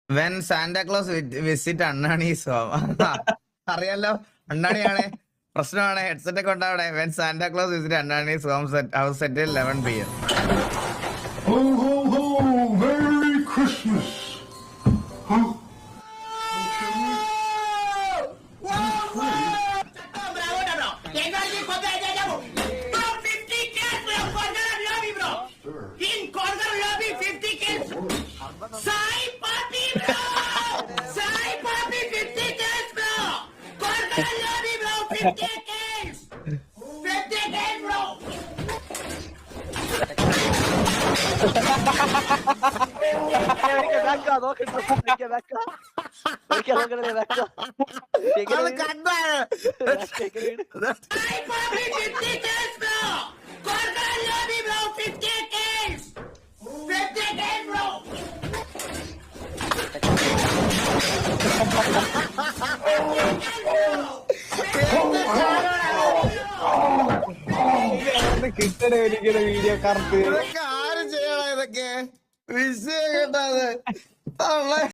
When Santa Claus visit അണ്ണാണീസ് home. അറിയാലോ, അണ്ണാണിയാണ് പ്രശ്നമാണ്. ഹെഡ്സെറ്റ് ഒക്കെ ഉണ്ടാവണേ. വെൻ സാന്റാക്ലോസ് വിസിറ്റ് അണ്ണാണീസ് home house set 11 PM. Ho, ho, ho! Merry Christmas! Huh? കിട്ടണേ ഒരിക്കലും വീഡിയോ കാർക്ക് ഇതൊക്കെ ആര് ചെയ്യണം? ഇതൊക്കെ വിഷയം കേട്ടത്